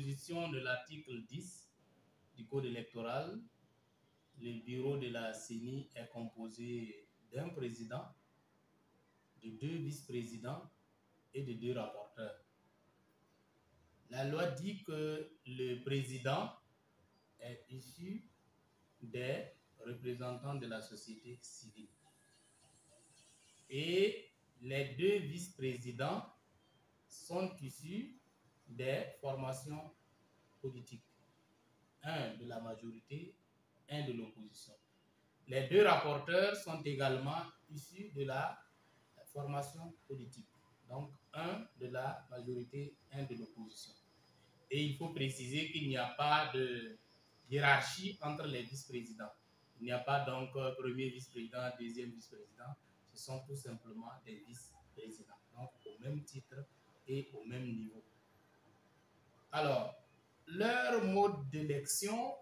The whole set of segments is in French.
dispositions de l'article 10 du Code électoral, le bureau de la CENI est composé d'un président, de 2 vice-présidents et de 2 rapporteurs. La loi dit que le président est issu des représentants de la société civile. Et les 2 vice-présidents sont issus des formations politiques. Un de la majorité, un de l'opposition. Les 2 rapporteurs sont également issus de la formation politique. Donc, un de la majorité, un de l'opposition. Et il faut préciser qu'il n'y a pas de hiérarchie entre les vice-présidents. Il n'y a pas donc premier vice-président, deuxième vice-président. Ce sont tout simplement des vice-présidents. Donc, au même titre et au même niveau. Alors, leur mode d'élection,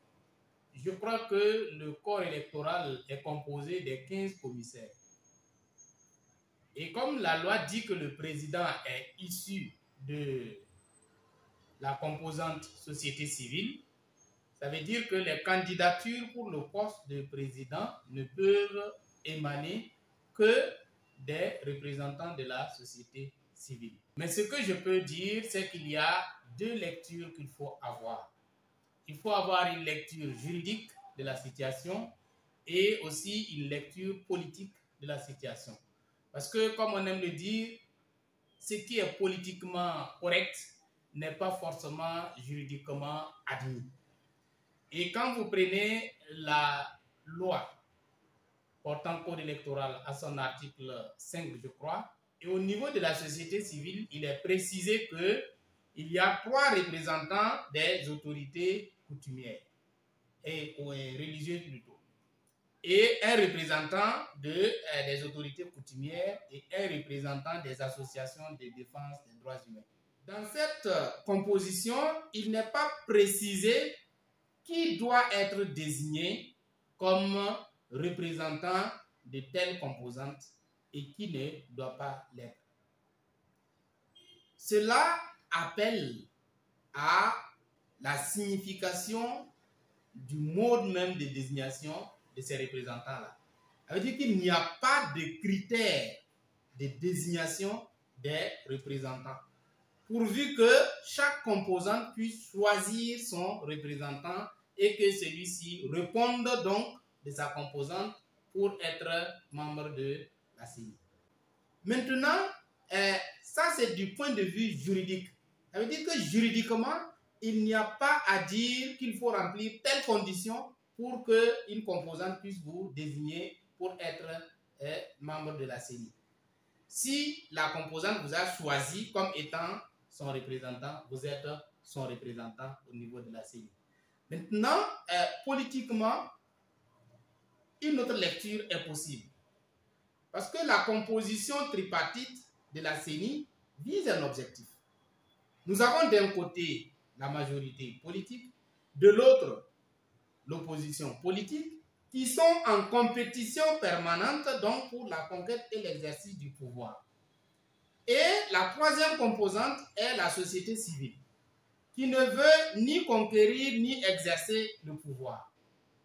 je crois que le corps électoral est composé des 15 commissaires. Et comme la loi dit que le président est issu de la composante société civile, ça veut dire que les candidatures pour le poste de président ne peuvent émaner que des représentants de la société civile. Mais ce que je peux dire, c'est qu'il y a 2 lectures qu'il faut avoir. Il faut avoir une lecture juridique de la situation et aussi une lecture politique de la situation. Parce que, comme on aime le dire, ce qui est politiquement correct n'est pas forcément juridiquement admis. Et quand vous prenez la loi portant code électoral à son article 5, je crois, et au niveau de la société civile, il est précisé qu'il y a 3 représentants des autorités coutumières et religieuses plutôt, et un représentant des autorités coutumières et un représentant des associations de défense des droits humains. Dans cette composition, il n'est pas précisé qui doit être désigné comme représentant de telle composante et qui ne doit pas l'être. Cela appelle à la signification du mode même de désignation de ces représentants-là. Ça veut dire qu'il n'y a pas de critères de désignation des représentants, pourvu que chaque composante puisse choisir son représentant et que celui-ci réponde donc de sa composante pour être membre de la CENI. Maintenant, ça c'est du point de vue juridique. Ça veut dire que juridiquement, il n'y a pas à dire qu'il faut remplir telle condition pour qu'une composante puisse vous désigner pour être membre de la CENI. Si la composante vous a choisi comme étant son représentant, vous êtes son représentant au niveau de la CENI. Maintenant, politiquement, une autre lecture est possible. Parce que la composition tripartite de la CENI vise un objectif. Nous avons d'un côté la majorité politique, de l'autre l'opposition politique, qui sont en compétition permanente donc pour la conquête et l'exercice du pouvoir. Et la troisième composante est la société civile, qui ne veut ni conquérir ni exercer le pouvoir.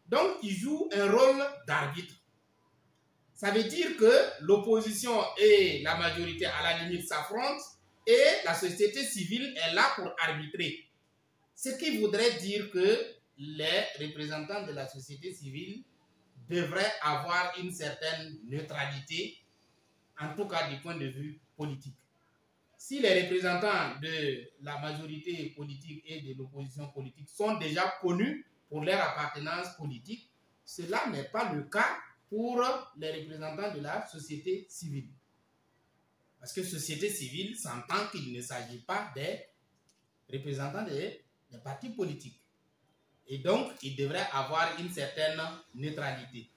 Donc, qui joue un rôle d'arbitre. Ça veut dire que l'opposition et la majorité, à la limite, s'affrontent et la société civile est là pour arbitrer. Ce qui voudrait dire que les représentants de la société civile devraient avoir une certaine neutralité, en tout cas du point de vue politique. Si les représentants de la majorité politique et de l'opposition politique sont déjà connus pour leur appartenance politique, cela n'est pas le cas pour les représentants de la société civile. Parce que société civile s'entend qu'il ne s'agit pas des représentants des partis politiques. Et donc, il devrait avoir une certaine neutralité.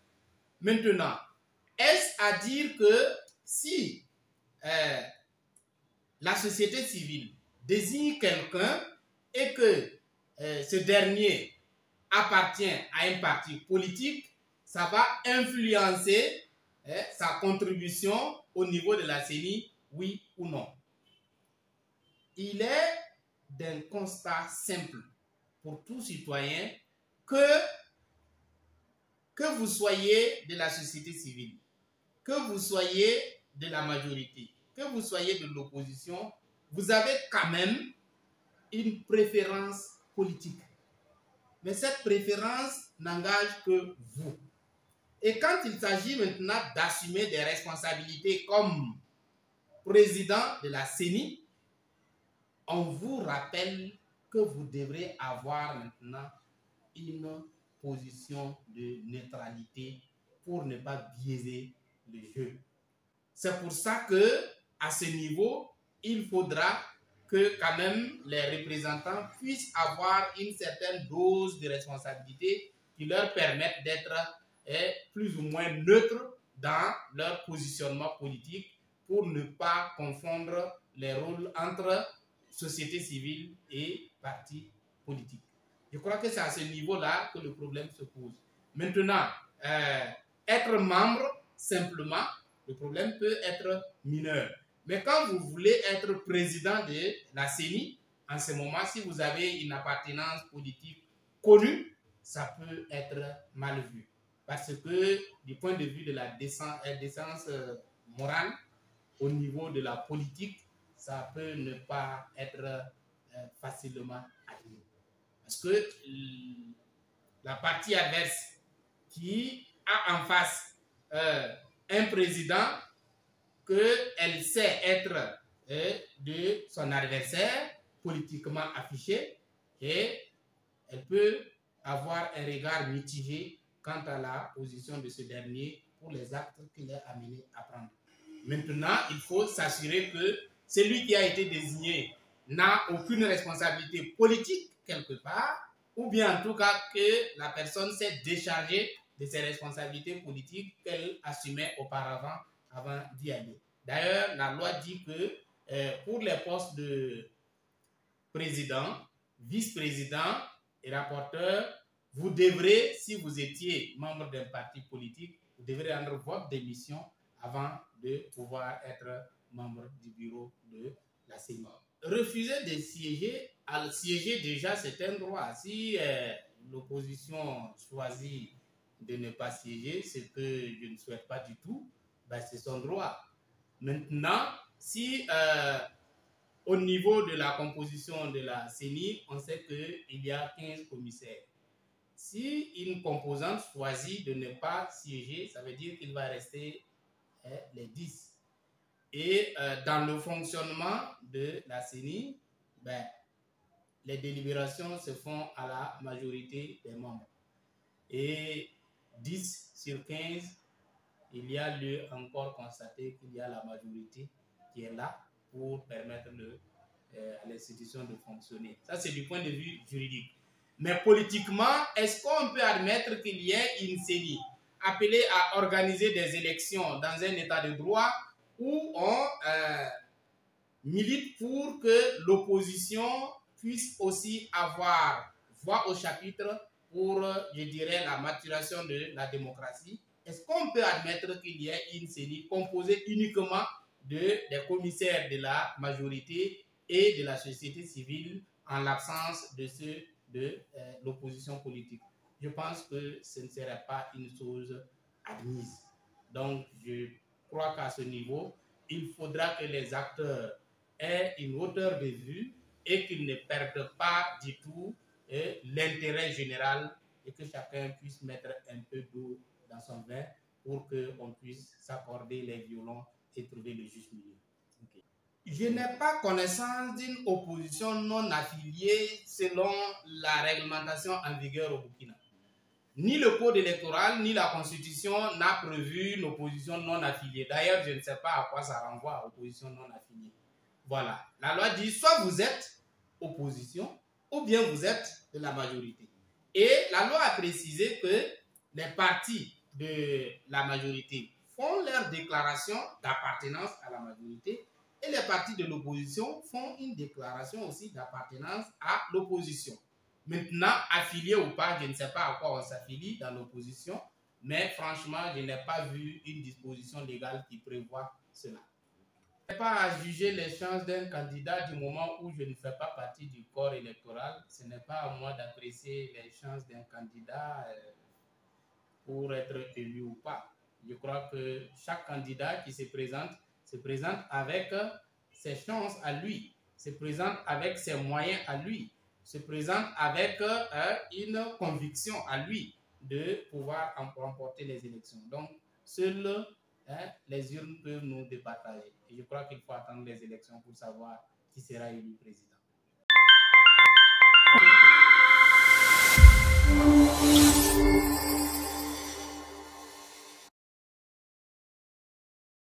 Maintenant, est-ce à dire que si la société civile désigne quelqu'un et que ce dernier appartient à un parti politique, ça va influencer sa contribution au niveau de la CENI, oui ou non? Il est d'un constat simple pour tout citoyen que vous soyez de la société civile, que vous soyez de la majorité, que vous soyez de l'opposition, vous avez quand même une préférence politique. Mais cette préférence n'engage que vous. Et quand il s'agit maintenant d'assumer des responsabilités comme président de la CENI, on vous rappelle que vous devrez avoir maintenant une position de neutralité pour ne pas biaiser le jeu. C'est pour ça que, à ce niveau, il faudra que quand même les représentants puissent avoir une certaine dose de responsabilité qui leur permette d'être plus ou moins neutres dans leur positionnement politique pour ne pas confondre les rôles entre société civile et parti politique. Je crois que c'est à ce niveau-là que le problème se pose. Maintenant, être membre, simplement, le problème peut être mineur. Mais quand vous voulez être président de la CENI, en ce moment, si vous avez une appartenance politique connue, ça peut être mal vu. Parce que du point de vue de la décence morale, au niveau de la politique, ça peut ne pas être facilement admis. Parce que la partie adverse qui a en face un président qu'elle sait être de son adversaire politiquement affiché, et elle peut avoir un regard mitigé quant à la position de ce dernier pour les actes qu'il est amené à prendre. Maintenant, il faut s'assurer que celui qui a été désigné n'a aucune responsabilité politique quelque part, ou bien en tout cas que la personne s'est déchargée de ses responsabilités politiques qu'elle assumait auparavant avant d'y aller. D'ailleurs, la loi dit que pour les postes de président, vice-président et rapporteur, vous devrez, si vous étiez membre d'un parti politique, vous devrez rendre votre démission avant de pouvoir être membre du bureau de la CENI. Refuser de siéger, à siéger déjà c'est un droit. Si l'opposition choisit de ne pas siéger, ce que je ne souhaite pas du tout, ben c'est son droit. Maintenant, si au niveau de la composition de la CENI, on sait qu'il y a 15 commissaires. Si une composante choisit de ne pas siéger, ça veut dire qu'il va rester les 10. Et dans le fonctionnement de la CENI, ben, les délibérations se font à la majorité des membres. Et 10 sur 15, il y a lieu encore constater qu'il y a la majorité qui est là pour permettre à l'institution de fonctionner. Ça, c'est du point de vue juridique. Mais politiquement, est-ce qu'on peut admettre qu'il y ait une CENI appelée à organiser des élections dans un état de droit où on milite pour que l'opposition puisse aussi avoir voix au chapitre pour, je dirais, la maturation de la démocratie? Est-ce qu'on peut admettre qu'il y ait une CENI composée uniquement des commissaires de la majorité et de la société civile en l'absence de ceux de l'opposition politique? Je pense que ce ne serait pas une chose admise. Donc, je crois qu'à ce niveau, il faudra que les acteurs aient une hauteur de vue et qu'ils ne perdent pas du tout l'intérêt général et que chacun puisse mettre un peu d'eau dans son vin pour qu'on puisse s'accorder les violons et trouver le juste milieu. Okay. Je n'ai pas connaissance d'une opposition non affiliée selon la réglementation en vigueur au Burkina. Ni le code électoral, ni la constitution n'a prévu une opposition non affiliée. D'ailleurs, je ne sais pas à quoi ça renvoie, opposition non affiliée. Voilà. La loi dit soit vous êtes opposition, ou bien vous êtes de la majorité. Et la loi a précisé que les partis de la majorité font leur déclaration d'appartenance à la majorité et les partis de l'opposition font une déclaration aussi d'appartenance à l'opposition. Maintenant, affilié ou pas, je ne sais pas à quoi on s'affilie dans l'opposition, mais franchement, je n'ai pas vu une disposition légale qui prévoit cela. Pas à juger les chances d'un candidat du moment où je ne fais pas partie du corps électoral. Ce n'est pas à moi d'apprécier les chances d'un candidat pour être élu ou pas. Je crois que chaque candidat qui se présente avec ses chances à lui, se présente avec ses moyens à lui, se présente avec une conviction à lui de pouvoir remporter les élections. Donc, seuls les urnes peuvent nous départager. Et je crois qu'il faut attendre les élections pour savoir qui sera élu président.